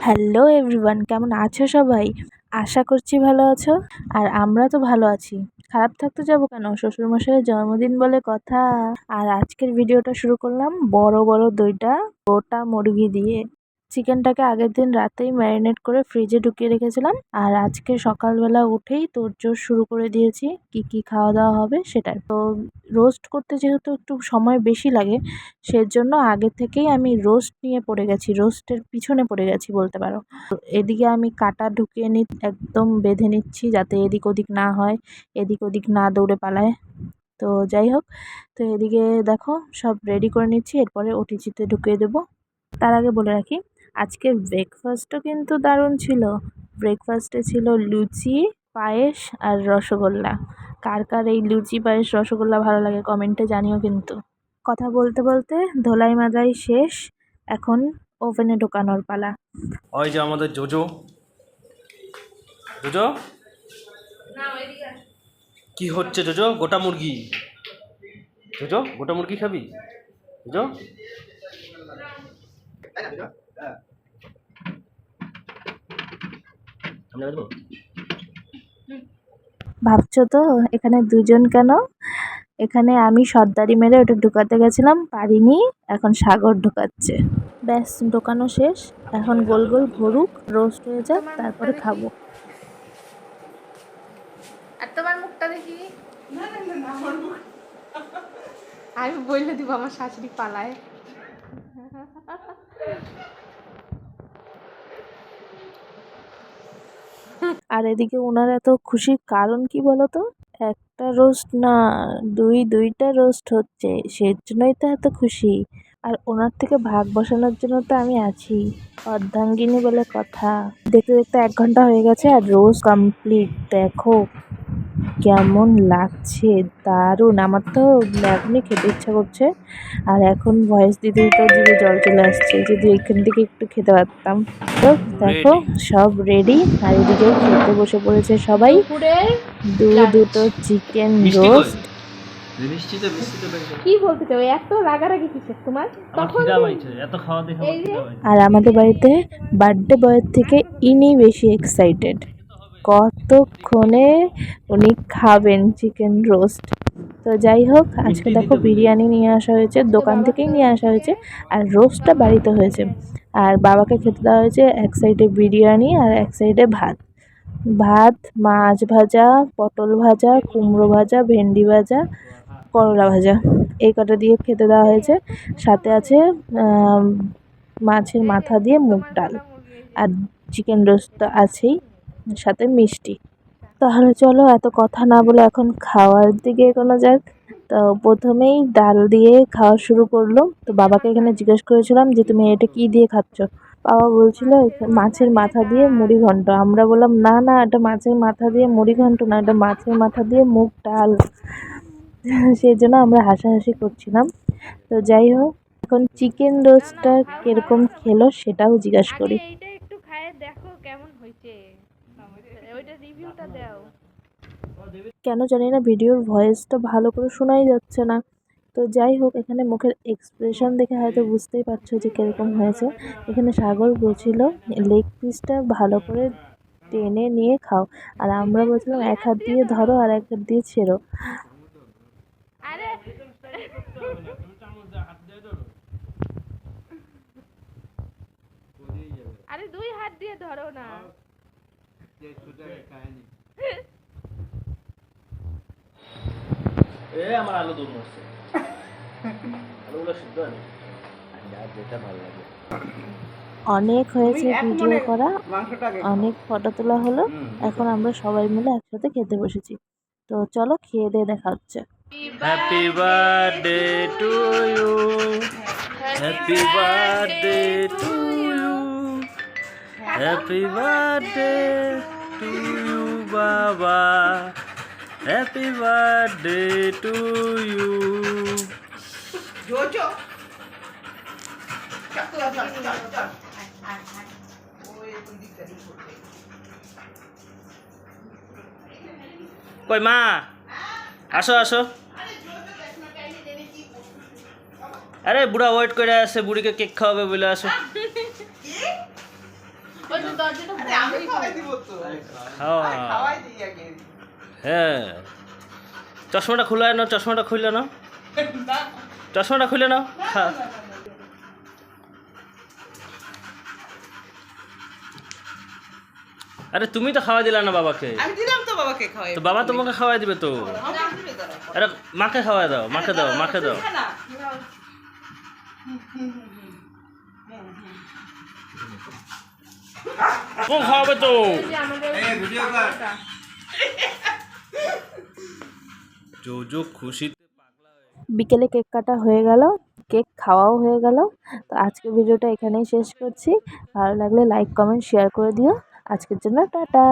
Hello everyone, কেমন আছো সবাই? আশা করছি ভালো আছো। আর আমরা তো ভালো আছি, খারাপ থাকতে যাবো কেন? শ্বশুরমশাইয়ের জন্মদিন বলে কথা। আর আজকের ভিডিওটা শুরু করলাম বড় বড় দুইটা গোটা মুরগি দিয়ে। চিকেনটাকে আগের দিন রাতেই ম্যারিনেট করে ফ্রিজে ঢুকিয়ে রেখেছিলাম, আর আজকে সকালবেলা উঠেই তোড়জোড় শুরু করে দিয়েছি কি কি খাওয়া দাওয়া হবে সেটাই। তো রোস্ট করতে যেহেতু একটু সময় বেশি লাগে, সেজন্য আগে থেকেই আমি রোস্ট নিয়ে পড়ে গেছি, রোস্টের পিছনে পড়ে গেছি বলতে পারো। এদিকে আমি কাটা ঢুকিয়ে একদম বেঁধে নিচ্ছি যাতে এদিক ওদিক না হয়, এদিক ওদিক না দৌড়ে পালায়। তো যাই হোক, তো এদিকে দেখো সব রেডি করে নিচ্ছি, এরপরে ওটিজিতে ঢুকিয়ে দেবো। তার আগে বলে রাখি, আজকের ব্রেকফাস্টও কিন্তু দারুণ ছিল। ব্রেকফাস্টে ছিল লুচি, পায়েস আর রসগোল্লা। কার কার এই লুচি পায়েস রসগোল্লা ভালো লাগে কমেন্টে জানিও কিন্তু। কথা বলতে বলতে ধোলাই মাজাই শেষ, এখন ওভেনে ঢোকানোর পালা। ওই যে আমাদের জোজো জোজো কি হচ্ছে? জোজো গোটা মুরগি, জোজো গোটা মুরগি খাবি? জোজো ভাবছো তো এখানে দুজন কেন? এখানে আমি সর্দারি মেরে ওটা ঢুকাতে গেছিলাম, পারিনি, এখন সাগর ঢুকাচ্ছে। ব্যাস ঢোকানো শেষ, এখন গোল গোল ভরুক, রোস্ট হয়ে যাক, তারপরে খাবো। আর তোমার মুখটা দেখি। আমি বললে দিব আমার শাশুড়ি পালায়। আর এদিকে ওনার এত খুশির কারণ কি বলতো? একটা রোস্ট না, দুইটা রোস্ট হচ্ছে, সেজন্যই তো এত খুশি। আর ওনার থেকে ভাগ বসানোর জন্য তো আমি আছি, অর্ধাঙ্গিনী বলে কথা। দেখতে দেখতে 1 ঘন্টা হয়ে গেছে আর রোস্ট কমপ্লিট। দেখো কেমন লাগছে, দারুণ। আমার তো এখনই খেতে ইচ্ছা করছে, আর এখন ভয়েস দিতে দিতে জিভে জল চলে আসছে, যদি এখান থেকে একটু খেতে পারতাম। তো দেখো সব রেডি, আর এদিকেও খেতে বসে পড়েছে সবাই। দুটো চিকেন রোস্ট। কি বলতে চাও? এত রাগারাগি কিসের তোমার? তখন এত খাওয়া দেখে আর আমাদের বাড়িতে বার্থডে বয়ের থেকে ইনি বেশি এক্সাইটেড, কতক্ষণে উনি খাবেন চিকেন রোস্ট। তো যাই হোক, আজকে দেখো বিরিয়ানি নিয়ে আসা হয়েছে, দোকান থেকেই নিয়ে আসা হয়েছে, আর রোস্টটা বাড়িতে হয়েছে। আর বাবাকে খেতে দেওয়া হয়েছে এক সাইডে বিরিয়ানি আর এক সাইডে ভাত। ভাত, মাছ ভাজা, পটল ভাজা, কুমড়ো ভাজা, ভেন্ডি ভাজা, করলা ভাজা, এই কটা দিয়ে খেতে দেওয়া হয়েছে। সাথে আছে মাছের মাথা দিয়ে মুগ ডাল, আর চিকেন রোস্ট তো আছেই, সাথে মিষ্টি। তাহলে চলো এত কথা না বলে এখন খাওয়ার দিকে এগোনো যাক। তো প্রথমেই ডাল দিয়ে খাওয়া শুরু করলো। তো বাবাকে এখানে জিজ্ঞেস করেছিলাম যে তুমি এটা কি দিয়ে খাচ্ছ? বাবা বলছিল মাছের মাথা দিয়ে মুড়ি ঘন্ট। আমরা বললাম না না, এটা মাছের মাথা দিয়ে মুড়ি ঘন্ট না, এটা মাছের মাথা দিয়ে মুগ ডাল। সেই জন্য আমরা হাসাহাসি করছিলাম। তো যাই হোক, এখন চিকেন রোস্টটা কিরকম খেলো সেটাও জিজ্ঞাসা করি। এইটা একটু খায় দেখো কেমন হয়েছে, ওইটা রিভিউটা দাও। কেন জানি না ভিডিওর ভয়েসটা ভালো করে শোনাই যাচ্ছে না। তো যাই হোক, এখানে মুখের এক্সপ্রেশন দেখে হয়তো বুঝতেই পারছো যে কীরকম হয়েছে। এখানে সাগর বলছিল লেগ পিসটা ভালো করে টেনে নিয়ে খাও, আর আমরা বলছিলাম এক হাত দিয়ে ধরো আর এক হাত দিয়ে ছেড়ো। আরে আরে 2 হাত দিয়ে ধরো না। আমার আলু দূর মরছে, আলুগুলো সিদ্ধ হয় যেটা ভালো লাগে। অনেক হয়েছে ভিডিও করা, অনেক ফটো তোলা হলো, এখন আমরা সবাই মিলে একসাথে খেতে বসেছি। তো চলো খেয়ে দিয়ে দেখা হচ্ছে। Happy birthday to you, happy birthday to you, happy birthday to you বাবা, happy birthday to you. Jojo কই মা, আসো আসো, আরে বুড়া ওয়েট করে আসে, বুড়িকে কেক খাওয়াবে বলে আসো। খাওয়া। হ্যাঁ, চশমাটা খুলে নাও, চশমাটা খুলে নাও, চশমাটা খুলে নাও। আরে তুমি তো খাওয়া দিলা না বাবাকে। আমি দিলাম তো বাবাকে খাওয়াই। তো বাবা তোমাকে খাওয়াই দিবে তো। আরে মাকে খাওয়াই দাও, মাকে দাও, মাকে দাও। ও খাওয়াবে তো। জোজো খুশিতে বিকেলে কেক কাটা হয়ে গেল, কেক খাওয়াও হয়ে গেল। তো আজকের ভিডিওটা এখানেই শেষ করছি। ভালো লাগলে লাইক কমেন্ট শেয়ার করে দিও। আজকের জন্য টাটা।